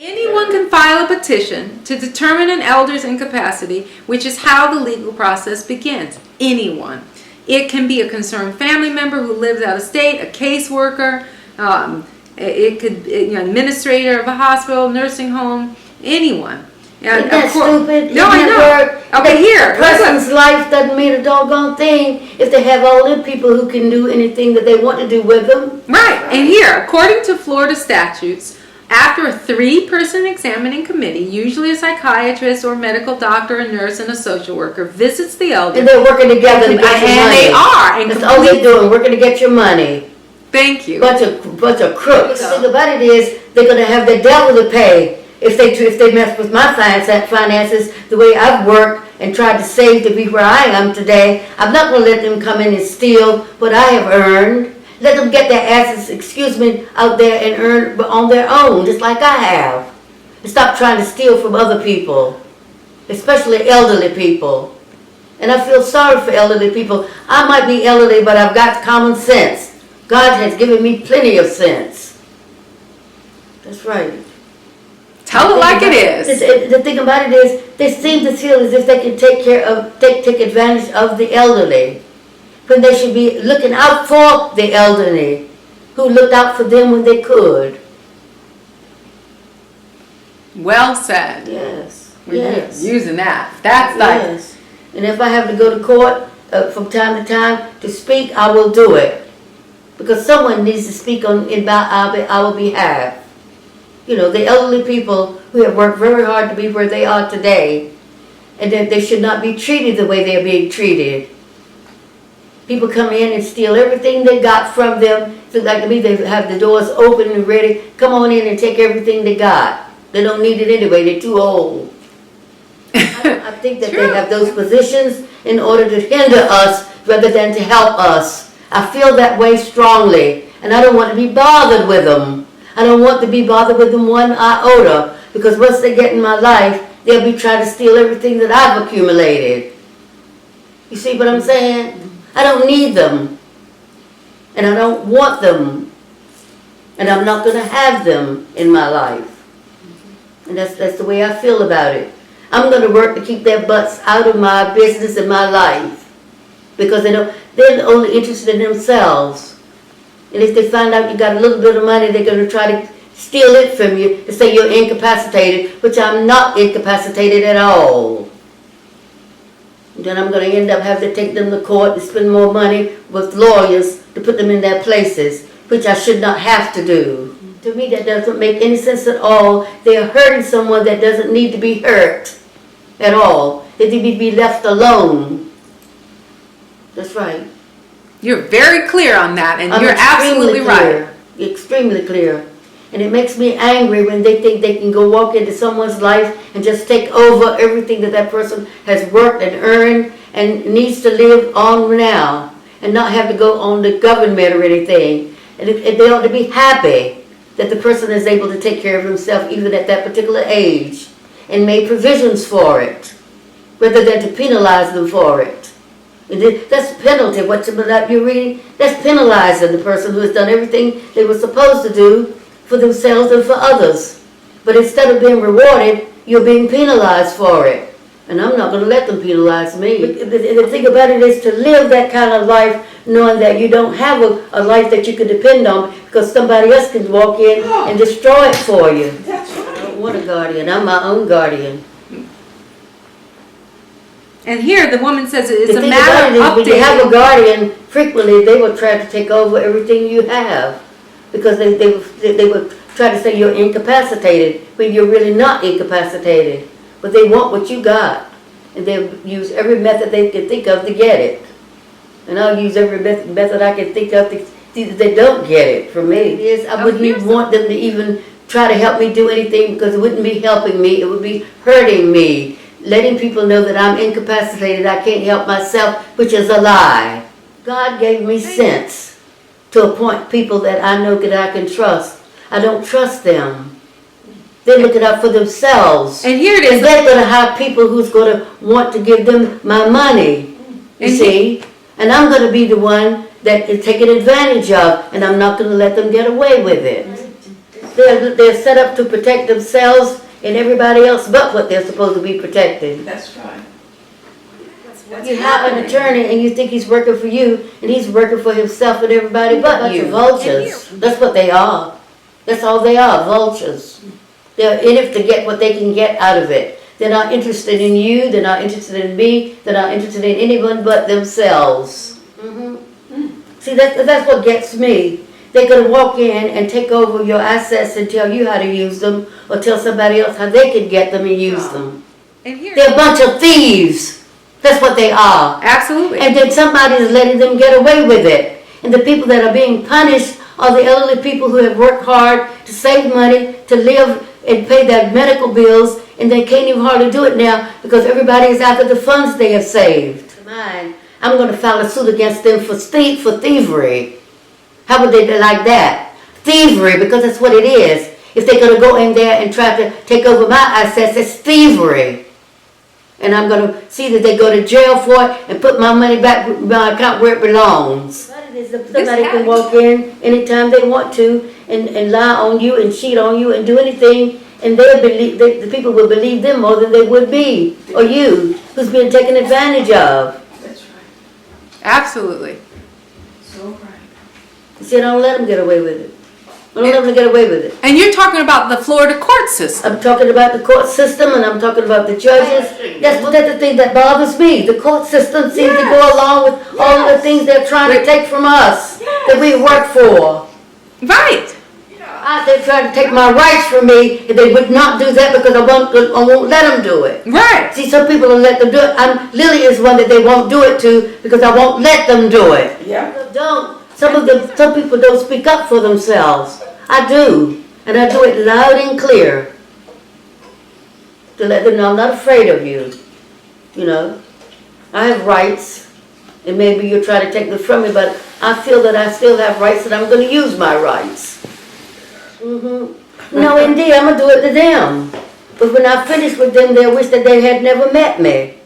Anyone can file a petition to determine an elder's incapacity, which is how the legal process begins. Anyone. It can be a concerned family member who lives out of state, a caseworker, it could be an administrator of a hospital, nursing home, anyone. Isn't that stupid? No, I know. Okay, here. A person's life doesn't mean a doggone thing if they have all the people who can do anything that they want to do with them. Right. And here, according to Florida statutes, after a 3-person examining committee, usually a psychiatrist or medical doctor, a nurse, and a social worker, visits the elder. And they're working together to get your money. They are. That's all they're doing, working to get your money. Thank you. Bunch of crooks. The thing about it is, they're going to have the devil to pay if they mess with my finances the way I've worked and tried to save to be where I am today. I'm not going to let them come in and steal what I have earned. Let them get their asses, out there and earn on their own, just like I have. And stop trying to steal from other people, especially elderly people. And I feel sorry for elderly people. I might be elderly, but I've got common sense. God has given me plenty of sense. That's right. Tell it like it is. The thing about it is, they seem to feel as if they can take advantage of the elderly, when they should be looking out for the elderly, who looked out for them when they could. Well said. Yes. We're using that. That's yes. And if I have to go to court from time to time to speak, I will do it, because someone needs to speak on our behalf. You know, the elderly people who have worked very hard to be where they are today, and that they should not be treated the way they're being treated. People come in and steal everything they got from them. So like to me, they have the doors open and ready. Come on in and take everything they got. They don't need it anyway. They're too old. I think that they have those positions in order to hinder us rather than to help us. I feel that way strongly, and I don't want to be bothered with them. I don't want to be bothered with them one iota, because once they get in my life, they'll be trying to steal everything that I've accumulated. You see what I'm saying? I don't need them, and I don't want them, and I'm not going to have them in my life. And that's the way I feel about it. I'm going to work to keep their butts out of my business and my life, because they're only interested in themselves. And if they find out you got a little bit of money, they're going to try to steal it from you and say you're incapacitated, which I'm not incapacitated at all. And then I'm going to end up having to take them to court and spend more money with lawyers to put them in their places, which I should not have to do. To me, that doesn't make any sense at all. They are hurting someone that doesn't need to be hurt at all. They need to be left alone. That's right. You're very clear on that, and you're absolutely right. Extremely clear. And it makes me angry when they think they can go walk into someone's life and just take over everything that person has worked and earned and needs to live on now, and not have to go on the government or anything. And they ought to be happy that the person is able to take care of himself even at that particular age, and made provisions for it, rather than to penalize them for it. That's penalty. What you're reading, that's penalizing the person who has done everything they were supposed to do for themselves and for others. But instead of being rewarded, you're being penalized for it. And I'm not going to let them penalize me. The thing about it is to live that kind of life knowing that you don't have a life that you can depend on, because somebody else can walk in and destroy it for you. That's right. I don't want a guardian. I'm my own guardian. And here the woman says it's a matter of updating. When you have a guardian, frequently they will try to take over everything you have, because they will try to say you're incapacitated when you're really not incapacitated. But they want what you got, and they'll use every method they can think of to get it. And I'll use every method I can think of to see that they don't get it from me. I wouldn't even want them to even try to help me do anything, because it wouldn't be helping me, it would be hurting me. Letting people know that I'm incapacitated, I can't help myself, which is a lie. God gave me sense to appoint people that I know that I can trust. I don't trust them. They're looking out for themselves. And here it is. And they're going to have people who's going to want to give them my money, you see? And I'm going to be the one that is taken advantage of, and I'm not going to let them get away with it. They're set up to protect themselves and everybody else but what they're supposed to be protecting. That's right. You have an attorney and you think he's working for you and he's working for himself and everybody but you. Vultures. That's what they are. That's all they are, vultures. They're in it to get what they can get out of it. They're not interested in you, they're not interested in me, they're not interested in anyone but themselves. See, that's what gets me. They're going to walk in and take over your assets and tell you how to use them or tell somebody else how they can get them and use them. And here, They're a bunch of thieves. That's what they are. absolutely. And then somebody is letting them get away with it. And the people that are being punished are the elderly people who have worked hard to save money, to live and pay their medical bills, and they can't even hardly do it now because everybody is after the funds they have saved. Mine, I'm going to file a suit against them for thievery. How would they like that? Thievery, because that's what it is. If they're going to go in there and try to take over my assets, it's thievery. And I'm going to see that they go to jail for it and put my money back in my account where it belongs. Somebody can walk in anytime they want to and lie on you and cheat on you and do anything, and the people will believe them more than they would me or you, who's being taken advantage of. That's right. Absolutely. So right. You see, don't let them get away with it. Don't let them get away with it. And you're talking about the Florida court system. I'm talking about the court system and I'm talking about the judges. That's the thing that bothers me. The court system seems to go along with all of the things they're trying to take from us that we work for. Right. They're trying to take my rights from me and they would not do that because I won't let them do it. Right. See, some people will let them do it. Lillie is one that they won't do it to because I won't let them do it. Yeah. Some people don't speak up for themselves. I do. And I do it loud and clear. To let them know I'm not afraid of you. You know. I have rights. And maybe you'll try to take them from me, but I feel that I still have rights and I'm going to use my rights. No, indeed, I'm going to do it to them. But when I finish with them, they'll wish that they had never met me.